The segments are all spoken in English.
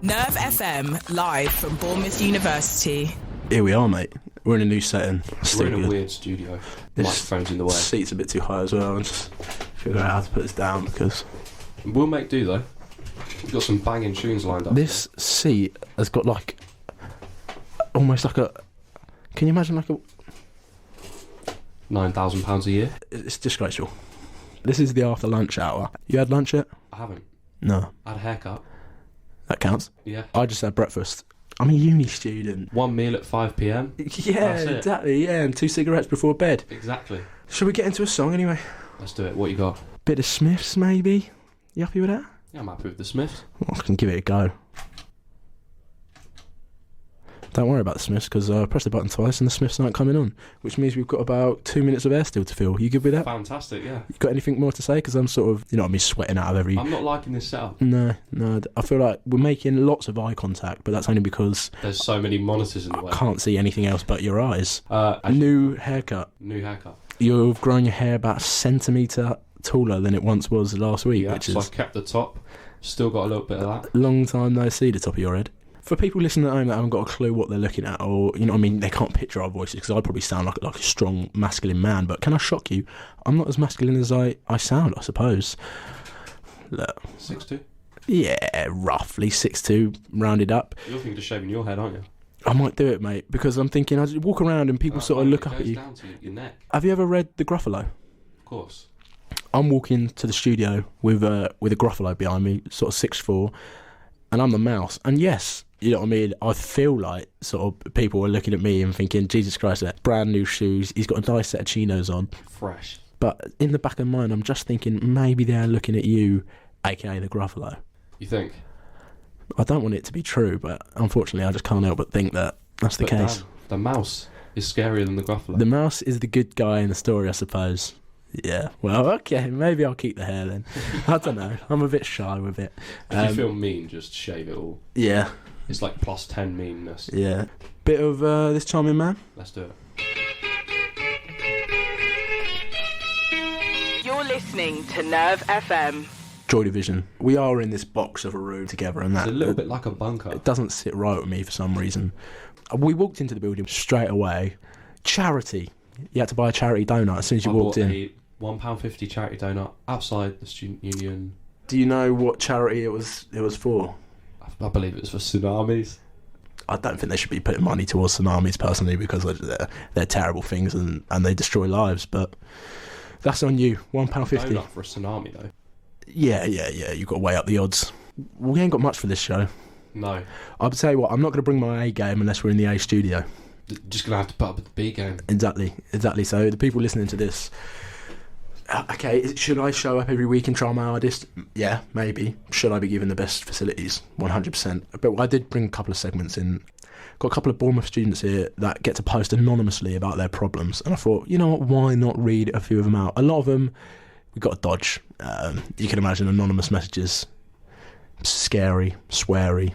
Nerve FM, live from Bournemouth University. Here we are, mate. We're in a new setting. We're in a weird studio. This microphone's in the way. Seat's a bit too high as well. I'm just figuring out how to put this down because... We'll make do, though. We've got some banging tunes lined up. This seat has got, like, almost like a... Can you imagine, like, a... £9,000 a year? It's disgraceful. This is the after lunch hour. You had lunch yet? I haven't. No. I had a haircut. That counts. Yeah. I just had breakfast. I'm a uni student. One meal at 5 p.m. Yeah, exactly, yeah, and 2 cigarettes before bed. Exactly. Should we get into a song anyway? Let's do it. What you got? Bit of Smiths, maybe? You happy with that? Yeah, I'm happy with the Smiths. Well, I can give it a go. Don't worry about the Smiths, because I pressed the button twice and the Smiths aren't coming on, which means we've got about 2 minutes of air still to fill. You good with that? Fantastic, yeah. You got anything more to say? Because I'm sort of, you know what I mean, sweating out of every... I'm not liking this setup. No, I feel like we're making lots of eye contact, but that's only because... There's so many monitors in the way. I can't see anything else but your eyes. Actually, New haircut. New haircut. You've grown your hair about a centimetre taller than it once was last week, Yeah, which so is... I've kept the top. Still got a little bit of that. Long time no see the top of your head. For people listening at home that haven't got a clue what they're looking at, or, you know what I mean, they can't picture our voices, because I probably sound like a strong, masculine man, but can I shock you? I'm not as masculine as I sound, I suppose. Look. 6'2"? Yeah, roughly 6'2", rounded up. You're thinking of shaving your head, aren't you? I might do it, mate, because I'm thinking, I just walk around and people sort of look up at you. It goes down to your neck. Have you ever read The Gruffalo? Of course. I'm walking to the studio with a Gruffalo behind me, sort of 6'4", and I'm the mouse. And yes, you know what I mean, I feel like sort of people are looking at me and thinking, Jesus Christ, that brand new shoes, he's got a nice set of chinos on. Fresh. But in the back of my mind, I'm just thinking maybe they're looking at you, aka the Gruffalo. You think? I don't want it to be true, but unfortunately I just can't help but think that that's the case. Dan, the mouse is scarier than the Gruffalo. The mouse is the good guy in the story, I suppose. Yeah, well, okay, maybe I'll keep the hair then. I don't know, I'm a bit shy with it. If you feel mean, just shave it all. Yeah. It's like plus 10 meanness. Yeah. Bit of this charming man. Let's do it. You're listening to Nerve FM. Joy Division. We are in this box of a room together, and that It's a little bit like a bunker. it doesn't sit right with me for some reason. We walked into the building straight away. Charity. You had to buy a charity donut as soon as you walked in. I bought a £1.50 charity donut outside the student union. Do you know what charity it was for? I believe it was for tsunamis. I don't think they should be putting money towards tsunamis personally, because they're terrible things and they destroy lives, but that's on you. £1.50. Donut for a tsunami though. Yeah, you've got to weigh up the odds. We ain't got much for this show. No. I'll tell you what, I'm not going to bring my A game unless we're in the A studio. Just gonna have to put up with the B game. Exactly. So the people listening to this, okay, should I show up every week and try my hardest? Yeah, maybe. Should I be given the best facilities? 100%. But I did bring a couple of segments in. Got a couple of Bournemouth students here that get to post anonymously about their problems, and I thought, you know what, why not read a few of them out? A lot of them we've got to dodge. You can imagine anonymous messages. Scary, sweary,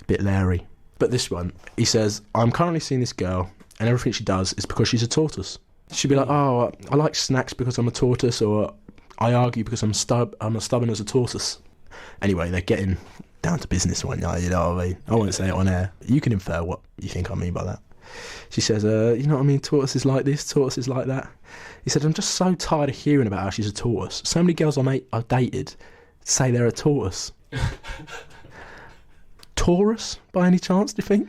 a bit leery. But this one, he says, I'm currently seeing this girl, and everything she does is because she's a tortoise. She'd be like, oh, I like snacks because I'm a tortoise, or I argue because I'm as stubborn as a tortoise. Anyway, they're getting down to business one night, you know what I mean? I won't say it on air. You can infer what you think I mean by that. She says, you know what I mean, tortoise is like this, tortoise is like that. He said, I'm just so tired of hearing about how she's a tortoise. So many girls I've dated say they're a tortoise. Taurus, by any chance, do you think?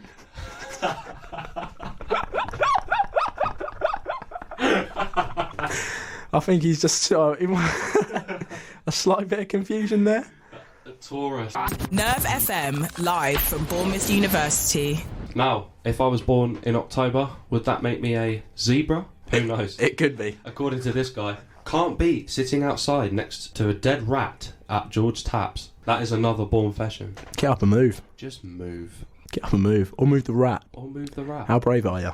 I think he's just a slight bit of confusion there. A Taurus. Nerve FM, live from Bournemouth University. Now, if I was born in October, would that make me a zebra? Who knows? It could be. According to this guy, can't beat sitting outside next to a dead rat at George Taps. That is another born fashion. Get up and move. Just move. Get up and move. Or move the rat. Or move the rat. How brave are you?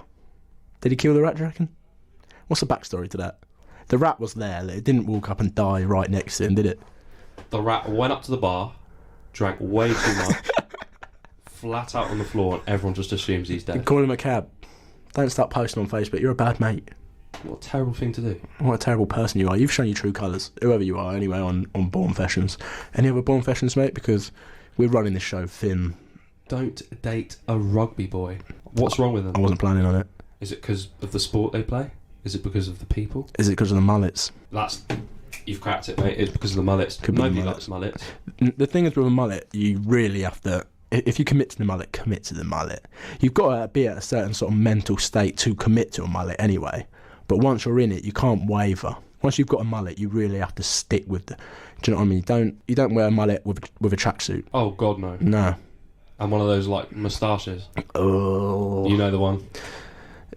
Did he kill the rat, do you reckon? What's the backstory to that? The rat was there. It didn't walk up and die right next to him, did it? The rat went up to the bar, drank way too much, flat out on the floor, and everyone just assumes he's dead. Call him a cab. Don't start posting on Facebook. You're a bad mate. What a terrible thing to do. What a terrible person you are. You've shown your true colours, whoever you are, anyway, on Born Fashions. Any other Born Fashions, mate? Because we're running this show thin Don't date a rugby boy. What's wrong with them? I wasn't planning on it. Is it because of the sport they play? Is it because of the people? Is it because of the mullets? You've cracked it, mate. It's because of the mullets. Could be Nobody mullets. likes mullets. The thing is with a mullet, you really have to... If you commit to the mullet, commit to the mullet. You've got to be at a certain sort of mental state to commit to a mullet anyway. But once you're in it, you can't waver. Once you've got a mullet, you really have to stick with the... Do you know what I mean? You don't wear a mullet with a tracksuit. Oh, God, no. No. And one of those, like, moustaches. Oh. You know the one.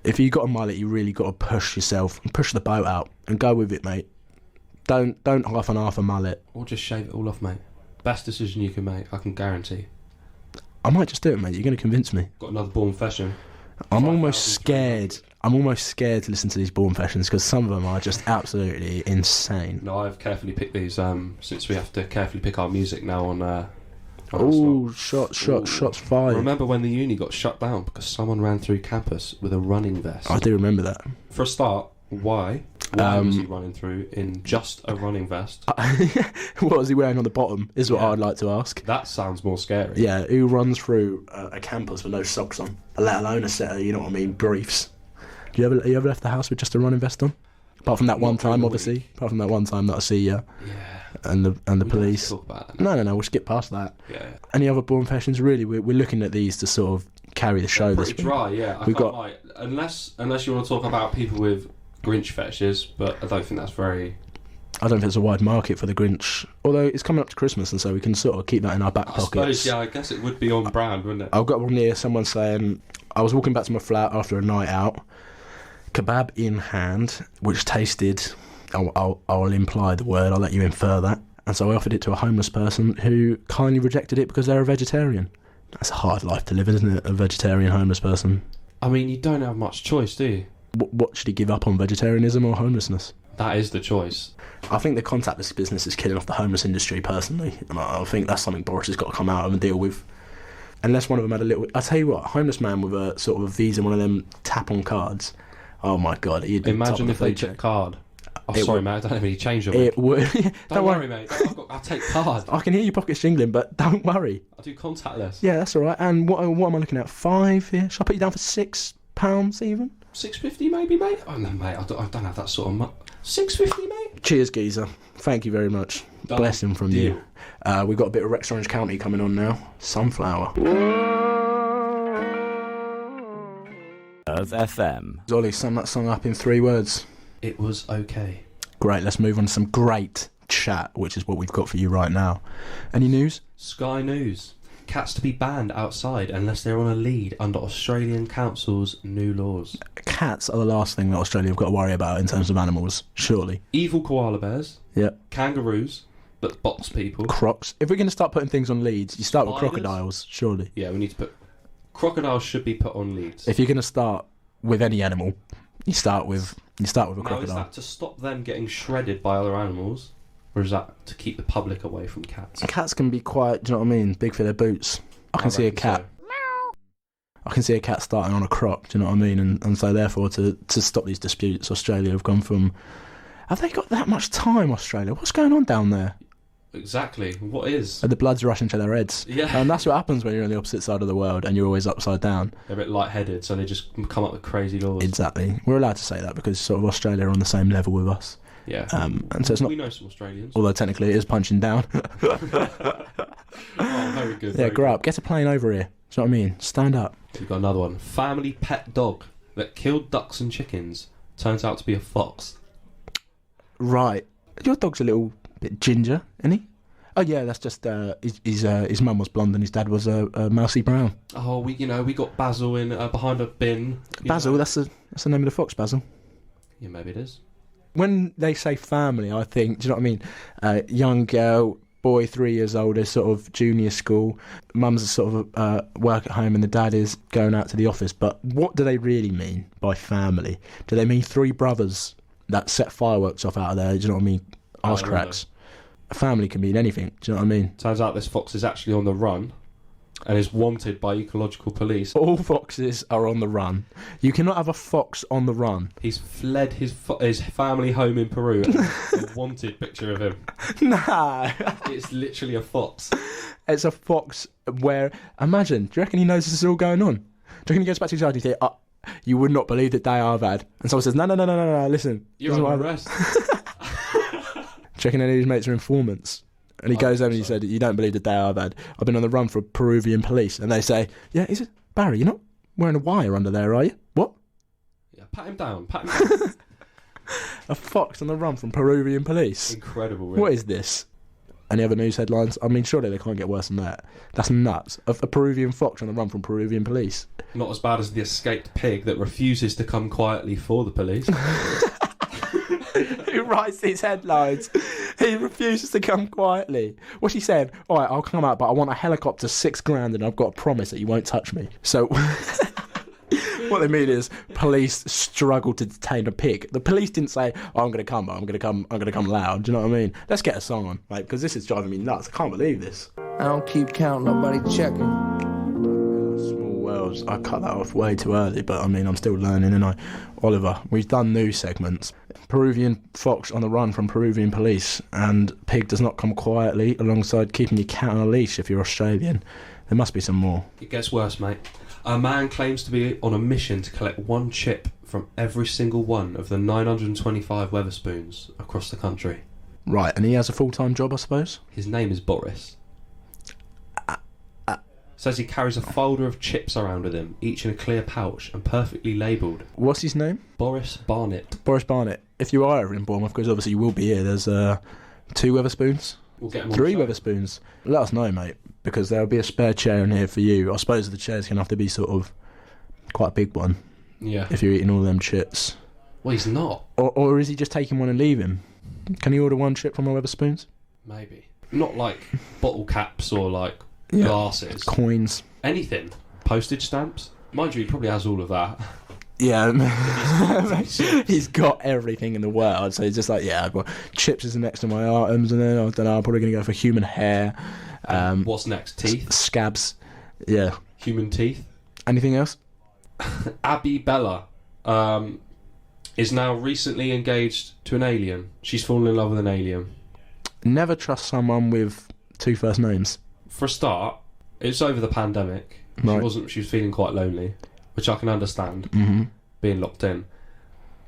If you got a mullet, you really got to push yourself and push the boat out and go with it, mate. Don't half and half a mullet. Or just shave it all off, mate. Best decision you can make, I can guarantee. I might just do it, mate. You're going to convince me. Got another Born Fashion. I'm almost scared. I'm almost scared to listen to these Born Fashions because some of them are just absolutely insane. No, I've carefully picked these since we have to carefully pick our music now on Oh, shots fired. Remember when the uni got shut down because someone ran through campus with a running vest? I do remember that. For a start, why? Why was he running through in just a running vest? What was he wearing on the bottom is what I'd like to ask. That sounds more scary. Yeah, who runs through a campus with no socks on, let alone a set of, you know what I mean, briefs? You ever left the house with just a running vest on? Apart from that one time, obviously. Apart from that one time that I see you. Yeah. And the police. Talk about that. No, we'll skip past that. Yeah. Any other Born Fashions? Really, we're looking at these to sort of carry the show this Pretty week. dry, yeah. We've got lie. Unless you want to talk about people with Grinch fetishes, but I don't think that's very... I don't think there's a wide market for the Grinch. Although it's coming up to Christmas, and so we can sort of keep that in our back pockets. Suppose, yeah, I guess it would be on brand, wouldn't it? I've got one here, someone saying, I was walking back to my flat after a night out, kebab in hand, which tasted... I'll imply the word, I'll let you infer that. And so I offered it to a homeless person who kindly rejected it because they're a vegetarian. That's a hard life to live, isn't it? A vegetarian homeless person. I mean, you don't have much choice, do you? What should he give up on, vegetarianism or homelessness? That is the choice. I think the contactless business is killing off the homeless industry, personally. And I think that's something Boris has got to come out of and deal with. Unless one of them had a little... I tell you what, a homeless man with a sort of a Visa, one of them tap-on cards. Oh my God. Imagine if they took card. Oh, sorry, mate, I don't have any change on it. Would. Don't worry, mate. I'll take card. I can hear your pockets jingling, but don't worry. I'll do contactless. Yeah, that's all right. And what am I looking at? 5 here? Shall I put you down for £6 even? $6.50 maybe, mate? Oh, no, mate, I don't have that sort of money. $6.50, mate? Cheers, geezer. Thank you very much. Blessing from you. We've got a bit of Rex Orange County coming on now. Sunflower. Of FM. Zolly, sum that song up in 3 words. It was okay. Great, let's move on to some great chat, which is what we've got for you right now. Any news? Sky News. Cats to be banned outside unless they're on a lead under Australian Council's new laws. Cats are the last thing that Australia have got to worry about in terms of animals, surely. Evil koala bears. Yep. Kangaroos that box people. Crocs. If we're going to start putting things on leads, you start with Spiders. crocodiles, surely. Yeah, we need to put... Crocodiles should be put on leads. If you're going to start with any animal, you start with a now, crocodile. is that to stop them getting shredded by other animals? Or is that to keep the public away from cats? Cats can be quite, do you know what I mean? Big for their boots. I can see a cat. So. I can see a cat starting on a croc, do you know what I mean? And so therefore to stop these disputes, Australia have gone from... Have they got that much time, Australia? What's going on down there? Exactly. What is? And the blood's rushing to their heads. Yeah. And that's what happens when you're on the opposite side of the world and you're always upside down. They're a bit lightheaded, so they just come up with crazy laws. Exactly. We're allowed to say that because sort of Australia are on the same level with us. Yeah. And so it's not... We know some Australians. Although technically it is punching down. Oh, very good. Yeah, very grow good. up. Get a plane over here. Do you know what I mean? Stand up. We've got another one. Family pet dog that killed ducks and chickens turns out to be a fox. Right. Your dog's a little bit ginger, isn't he? Oh yeah, that's just his mum was blonde and his dad was a mousy brown. Oh, we got Basil in behind a bin. Basil, that's the name of the fox, Basil. Yeah, maybe it is. When they say family, I think, do you know what I mean? Young girl, boy 3 years old, is sort of junior school. Mum's sort of work at home and the dad is going out to the office. But what do they really mean by family? Do they mean 3 brothers that set fireworks off out of there? Do you know what I mean? Arse cracks. A family can mean anything. Do you know what I mean? Turns out this fox is actually on the run. and is wanted by ecological police. All foxes are on the run. You cannot have a fox on the run. He's fled his family home in Peru and a wanted picture of him. Nah. It's literally a fox. It's a fox where... Imagine, do you reckon he knows this is all going on? Do you reckon he goes back to his yard and he says, you would not believe the day I've had. And someone says, no, listen. You're under arrest. Checking any of his mates are informants. And he goes over and he said, you don't believe the day I've had. I've been on the run for Peruvian police. And they say, yeah, is it? Barry, you're not wearing a wire under there, are you? What? Yeah, pat him down. A fox on the run from Peruvian police. Incredible, really. What is this? Any other news headlines? I mean, surely they can't get worse than that. That's nuts. A Peruvian fox on the run from Peruvian police. Not as bad as the escaped pig that refuses to come quietly for the police. Who writes these headlines? He refuses to come quietly. What's he saying? All right, I'll come out, but I want a helicopter, $6,000, and I've got a promise that you won't touch me. So what they mean is police struggle to detain a pig. The police didn't say, I'm going to come, but I'm going to come loud. Do you know what I mean? Let's get a song on, like, because this is driving me nuts. I can't believe this. I don't keep count, nobody checking. Small worlds. I cut that off way too early, but I mean, I'm still learning, and Oliver, we've done news segments. Peruvian fox on the run from Peruvian police, and pig does not come quietly, alongside keeping your cat on a leash if you're Australian. There must be some more. It gets worse, mate. A man claims to be on a mission to collect one chip from every single one of the 925 Wetherspoons across the country. Right, and he has a full-time job, I suppose? His name is Boris. Says he carries a folder of chips around with him, each in a clear pouch and perfectly labelled. What's his name? Boris Barnett. Boris Barnett. If you are ever in Bournemouth, because obviously you will be here, there's 2 Wetherspoons. We'll get him on 3 the show. Wetherspoons. Let us know, mate, because there'll be a spare chair in here for you. I suppose the chair's going to have to be sort of quite a big one. Yeah. If you're eating all them chips. Well, he's not. Or is he just taking one and leaving? Can he order one chip from a Wetherspoons? Maybe. Not like bottle caps or like glasses. Coins. Anything. Postage stamps. Mind you, he probably has all of that. Yeah, he's got everything in the world. So he's just like, yeah, I've got chips is next to my items, and then I don't know, I'm probably going to go for human hair. What's next? Teeth? Scabs. Yeah. Human teeth? Anything else? Abby Bella is now recently engaged to an alien. She's fallen in love with an alien. Never trust someone with 2 first names. For a start, it's over the pandemic. Right. She was feeling quite lonely, which I can understand, being locked in.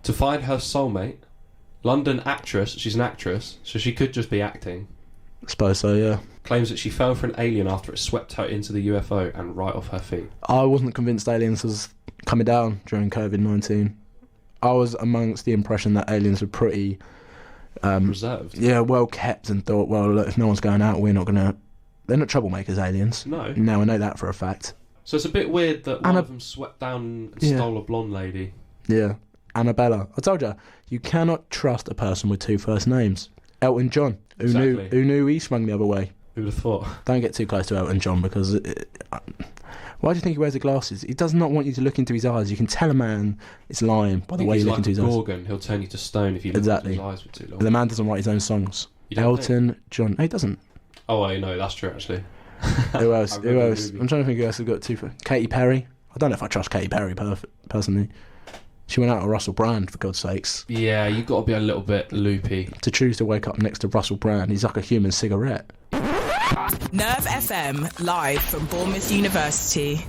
To find her soulmate, London actress, she's an actress, so she could just be acting, I suppose so, yeah. claims that she fell for an alien after it swept her into the UFO and right off her feet. I wasn't convinced aliens was coming down during COVID-19. I was amongst the impression that aliens were pretty... reserved. Yeah, well kept, and thought, well, look, if no one's going out, we're not going to... They're not troublemakers, aliens. No. Now I know that for a fact. So it's a bit weird that one of them swept down and stole a blonde lady. Yeah. Annabella. I told you, you cannot trust a person with 2 first names. Elton John. Exactly. Who knew he swung the other way? Who would have thought? Don't get too close to Elton John, because... why do you think he wears the glasses? He does not want you to look into his eyes. You can tell a man is lying by the way you look into his eyes. He's like a Gorgon. He'll turn you to stone if you look into his eyes for too long. The man doesn't write his own songs. Elton John. No, he doesn't. Oh, I know. That's true, actually. Who else? Who else? I'm trying to think who else has got 2 first... Katy Perry. I don't know if I trust Katy Perry personally. She went out with Russell Brand, for God's sakes. Yeah, you've got to be a little bit loopy. To choose to wake up next to Russell Brand, he's like a human cigarette. Nerve FM, live from Bournemouth University.